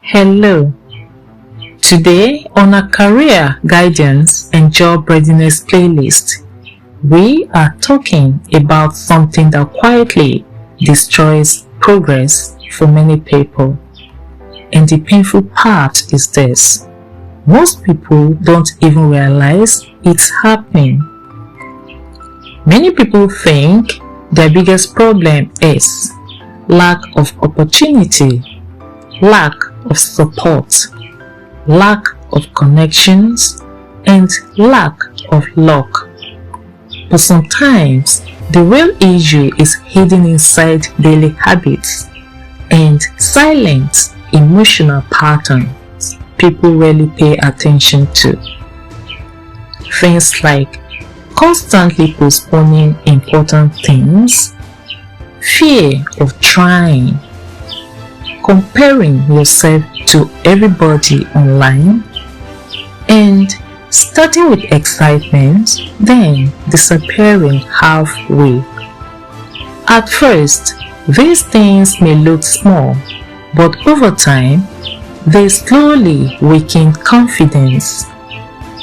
Hello. Today on our Career Guidance and Job Readiness playlist, we are talking about something that quietly destroys progress for many people. And the painful part is this: most people don't even realize it's happening. Many people think their biggest problem is lack of opportunity, lack of support, lack of connections, and lack of luck. But sometimes the real issue is hidden inside daily habits and silent emotional patterns people rarely pay attention to. Things like constantly postponing important things, fear of trying, comparing yourself to everybody online, and starting with excitement, then disappearing halfway. At first, these things may look small, but over time, they slowly weaken confidence,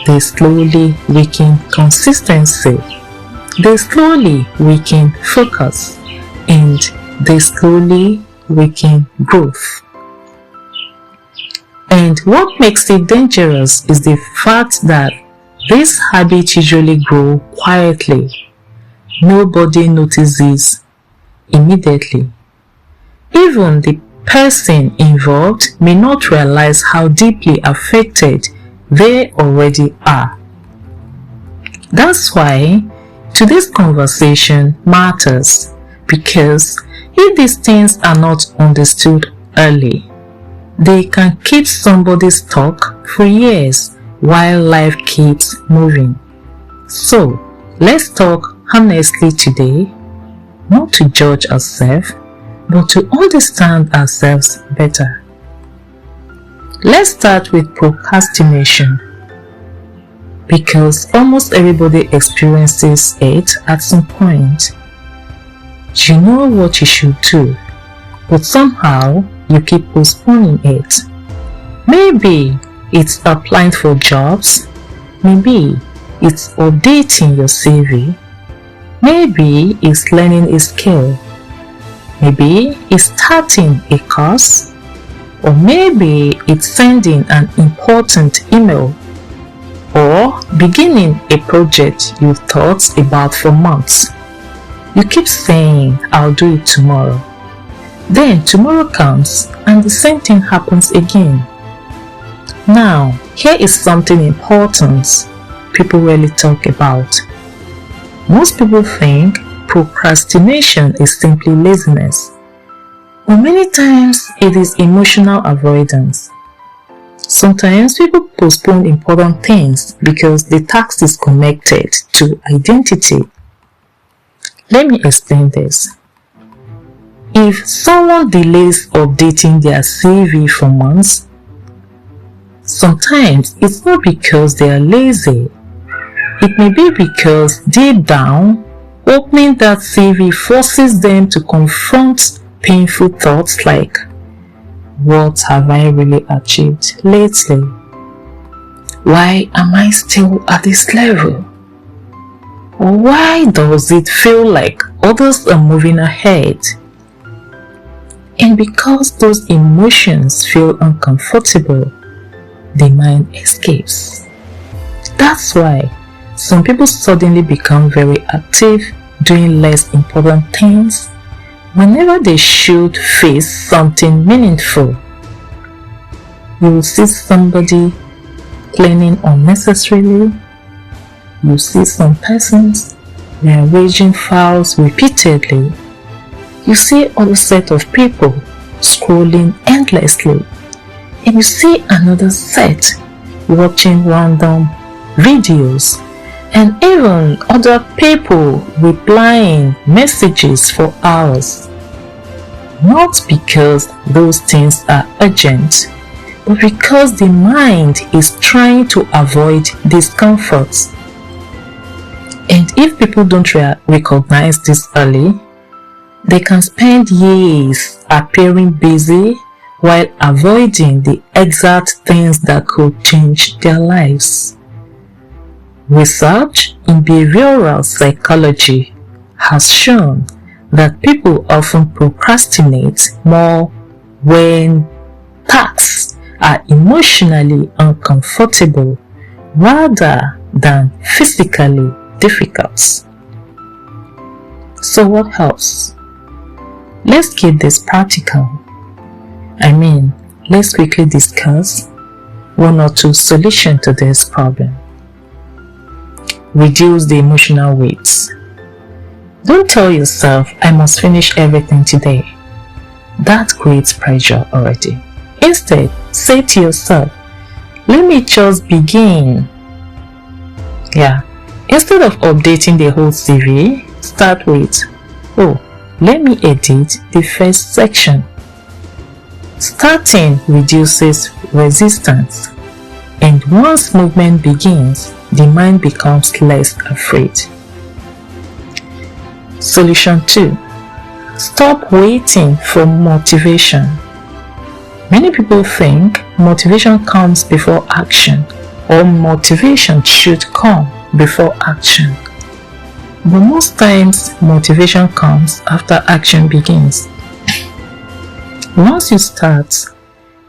they slowly weaken consistency, they slowly weaken focus, and they slowly weaken growth. And what makes it dangerous is the fact that these habits usually grow quietly. Nobody notices immediately. Even the person involved may not realize how deeply affected they already are. That's why today's conversation matters, because if these things are not understood early, they can keep somebody stuck for years while life keeps moving. So, let's talk honestly today, not to judge ourselves, but to understand ourselves better. Let's start with procrastination, because almost everybody experiences it at some point. You know what you should do, but somehow you keep postponing it. Maybe it's applying for jobs, maybe it's updating your CV, maybe it's learning a skill, maybe it's starting a course, or maybe it's sending an important email, or beginning a project you've thought about for months. You keep saying, "I'll do it tomorrow." Then tomorrow comes and the same thing happens again. Now, here is something important people rarely talk about. Most people think procrastination is simply laziness, but many times it is emotional avoidance. Sometimes people postpone important things because the task is connected to identity. Let me explain this. If someone delays updating their CV for months, sometimes it's not because they are lazy. It may be because deep down, opening that CV forces them to confront painful thoughts like, what have I really achieved lately? Why am I still at this level? Why does it feel like others are moving ahead? And because those emotions feel uncomfortable, the mind escapes. That's why some people suddenly become very active doing less important things whenever they should face something meaningful. You will see somebody cleaning unnecessarily. You see some persons rearranging files repeatedly. You see other set of people scrolling endlessly. And you see another set watching random videos, and even other people replying messages for hours. Not because those things are urgent, but because the mind is trying to avoid discomfort. And if people don't recognize this early, they can spend years appearing busy while avoiding the exact things that could change their lives. Research in behavioral psychology has shown that people often procrastinate more when tasks are emotionally uncomfortable rather than physically difficult. So what helps? Let's keep this practical. Let's quickly discuss one or two solutions to this problem. Reduce the emotional weight. Don't tell yourself, I must finish everything today. That creates pressure already. Instead, say to yourself, let me just begin. Instead of updating the whole CV, start with, let me edit the first section. Starting reduces resistance, and once movement begins, the mind becomes less afraid. Solution 2. Stop waiting for motivation. Many people think motivation comes before action, or motivation should come before action. But most times, motivation comes after action begins. Once you start,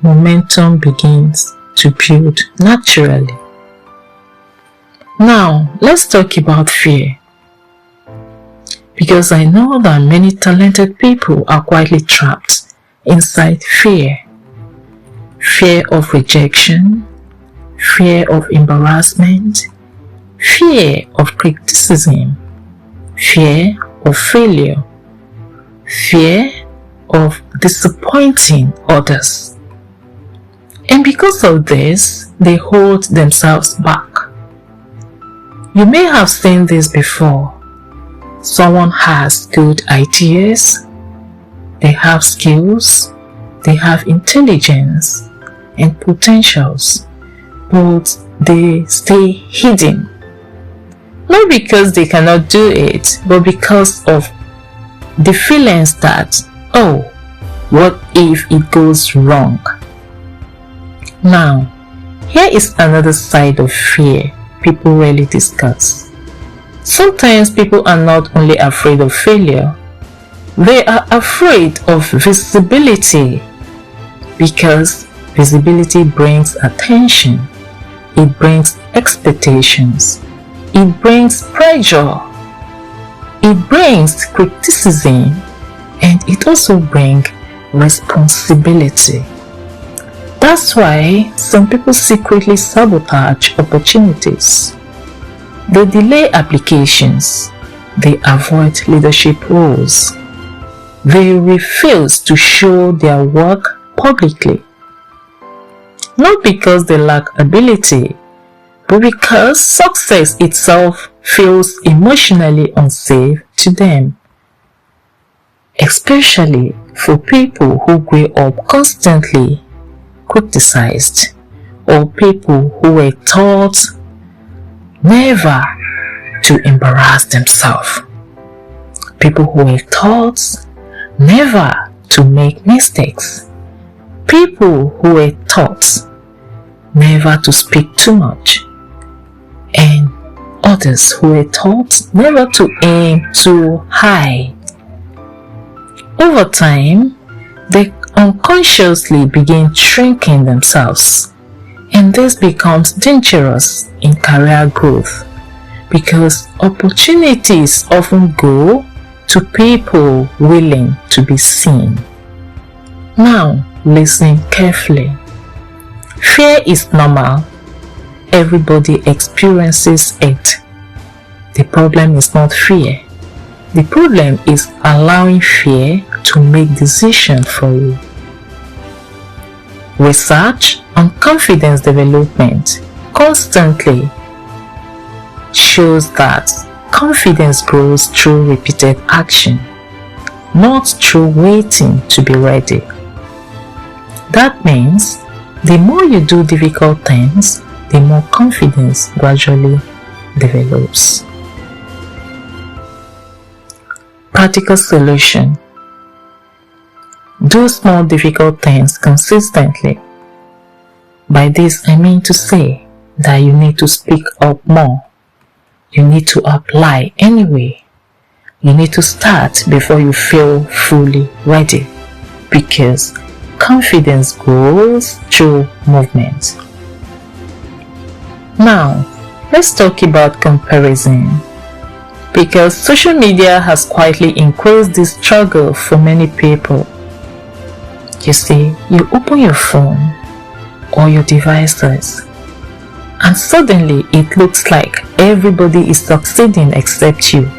momentum begins to build naturally. Now, let's talk about fear. Because I know that many talented people are quietly trapped inside fear. Fear of rejection, fear of embarrassment, fear of criticism, fear of failure, fear of disappointing others. And because of this, they hold themselves back. You may have seen this before. Someone has good ideas, they have skills, they have intelligence and potentials, but they stay hidden. Not because they cannot do it, but because of the feelings that, what if it goes wrong? Now, here is another side of fear people rarely discuss. Sometimes people are not only afraid of failure, they are afraid of visibility, because visibility brings attention, it brings expectations, it brings pressure, it brings criticism, and it also brings responsibility. That's why some people secretly sabotage opportunities. They delay applications, they avoid leadership roles, they refuse to show their work publicly. Not because they lack ability, but because success itself feels emotionally unsafe to them. Especially for people who grew up constantly criticized, or people who were taught never to embarrass themselves, people who were taught never to make mistakes, people who were taught never to speak too much, and others who were taught never to aim too high. Over time, they unconsciously begin shrinking themselves, and this becomes dangerous in career growth because opportunities often go to people willing to be seen. Now, listen carefully. Fear is normal. Everybody experiences it. The problem is not fear. The problem is allowing fear to make decisions for you. Research on confidence development constantly shows that confidence grows through repeated action, not through waiting to be ready. That means the more you do difficult things, the more confidence gradually develops. Practical solution. Do small difficult things consistently. By this I mean to say that you need to speak up more. You need to apply anyway. You need to start before you feel fully ready, because confidence grows through movement. Now, let's talk about comparison, because social media has quietly increased this struggle for many people. You see, you open your phone or your devices and suddenly it looks like everybody is succeeding except you.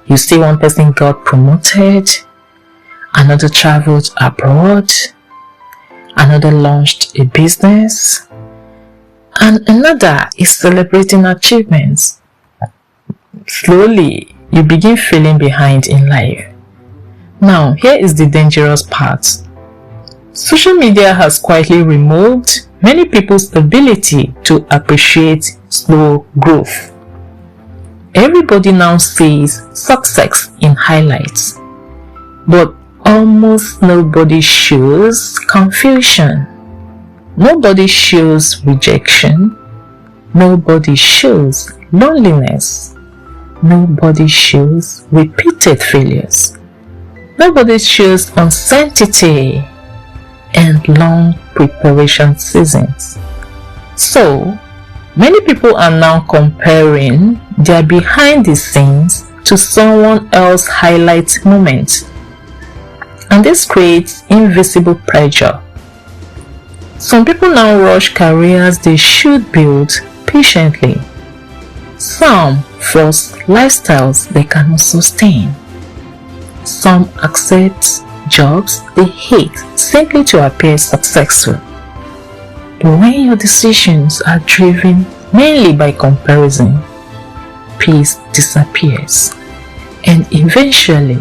You see one person got promoted, another traveled abroad, another launched a business, and another is celebrating achievements. Slowly, you begin feeling behind in life. Now, here is the dangerous part. Social media has quietly removed many people's ability to appreciate slow growth. Everybody now sees success in highlights, but almost nobody shows confusion. Nobody shows rejection. Nobody shows loneliness. Nobody shows repeated failures. Nobody shows uncertainty and long preparation seasons. So, many people are now comparing their behind the scenes to someone else's highlight moment. And this creates invisible pressure. Some people now rush careers they should build patiently. Some force lifestyles they cannot sustain. Some accept jobs they hate simply to appear successful. But when your decisions are driven mainly by comparison, peace disappears, and eventually,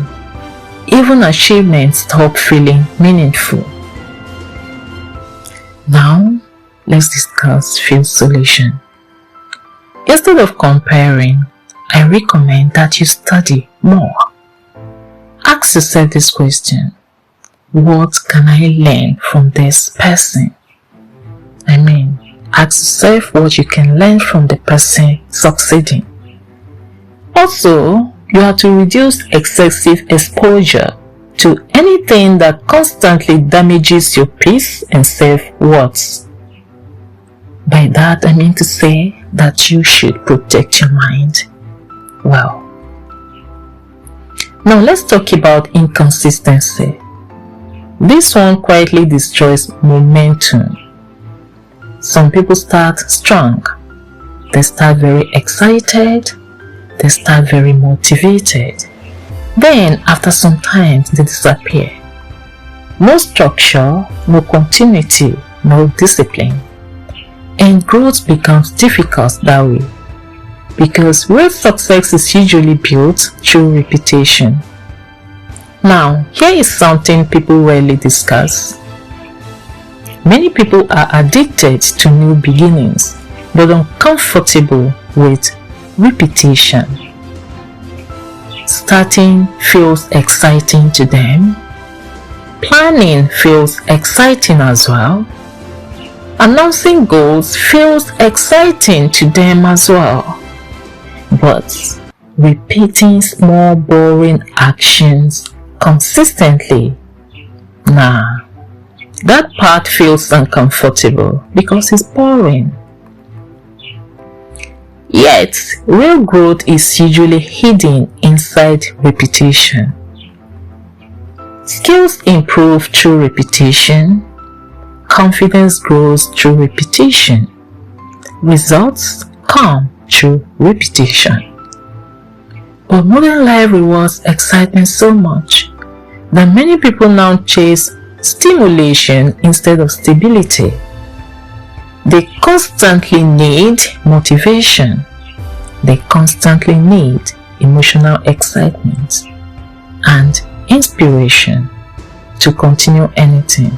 even achievements stop feeling meaningful. Now, let's discuss few solutions. Instead of comparing, I recommend that you study more. Ask yourself this question: what can I learn from this person? Ask yourself what you can learn from the person succeeding. Also, you have to reduce excessive exposure to anything that constantly damages your peace and self-worth. By that I mean to say that you should protect your mind well. Now let's talk about inconsistency. This one quietly destroys momentum. Some people start strong. They start very excited. They start very motivated. Then after some time they disappear. No structure, no continuity, no discipline. And growth becomes difficult that way, because real success is usually built through repetition. Now, here is something people rarely discuss. Many people are addicted to new beginnings, but uncomfortable with repetition. Starting feels exciting to them. Planning feels exciting as well. Announcing goals feels exciting to them as well. But repeating small boring actions consistently, that part feels uncomfortable because it's boring. Yet, real growth is usually hidden inside repetition. Skills improve through repetition. Confidence grows through repetition. Results come through repetition. But modern life rewards excitement so much that many people now chase stimulation instead of stability. They constantly need motivation. They constantly need emotional excitement and inspiration to continue anything.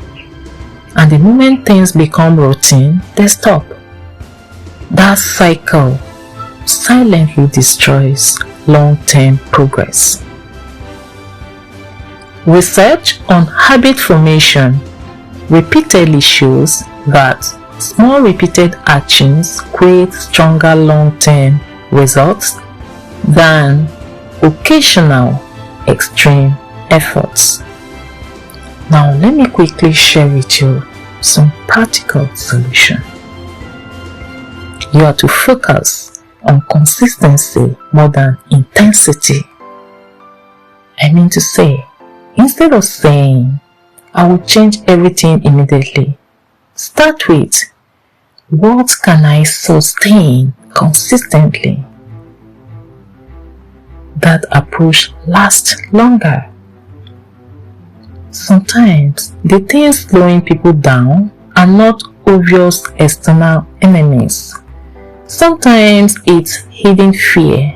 And the moment things become routine, they stop. That cycle silently destroys long-term progress. Research on habit formation repeatedly shows that small repeated actions create stronger long-term results than occasional extreme efforts. Now let me quickly share with you some practical solutions. You are to focus on consistency more than intensity. I mean to say, instead of saying, I will change everything immediately, start with, what can I sustain consistently? That approach lasts longer. Sometimes the things slowing people down are not obvious external enemies. Sometimes it's hidden fear.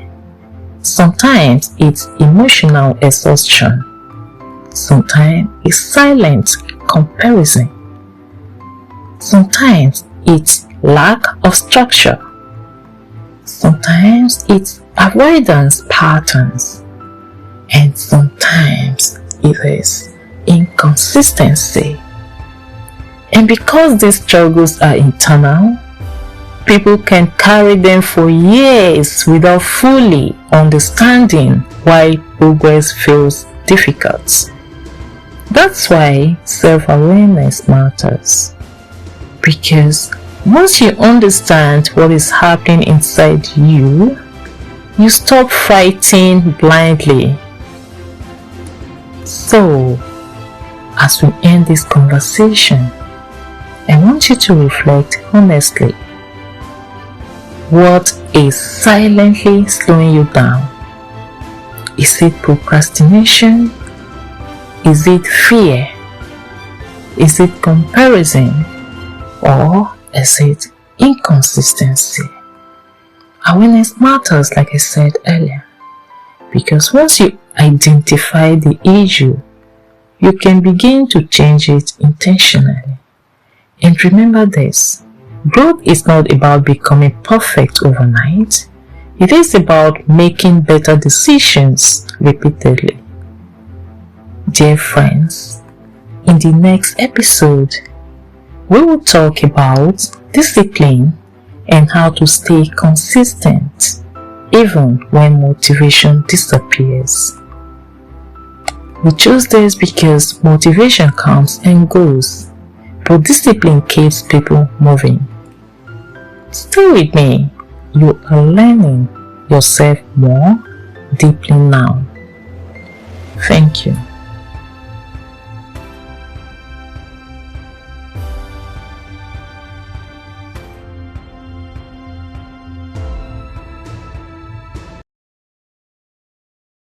Sometimes it's emotional exhaustion. Sometimes it's silent comparison. Sometimes it's lack of structure. Sometimes it's avoidance patterns. And sometimes it is inconsistency. And because these struggles are internal, people can carry them for years without fully understanding why progress feels difficult. That's why self-awareness matters. Because once you understand what is happening inside you, you stop fighting blindly. So, as we end this conversation, I want you to reflect honestly. What is silently slowing you down? Is it procrastination? Is it fear? Is it comparison? Or is it inconsistency? Awareness matters, like I said earlier, because once you identify the issue, you can begin to change it intentionally. And remember this, growth is not about becoming perfect overnight. It is about making better decisions repeatedly. Dear friends, in the next episode, we will talk about discipline and how to stay consistent even when motivation disappears. We choose this because motivation comes and goes, but discipline keeps people moving. Stay with me. You are learning yourself more deeply now. Thank you.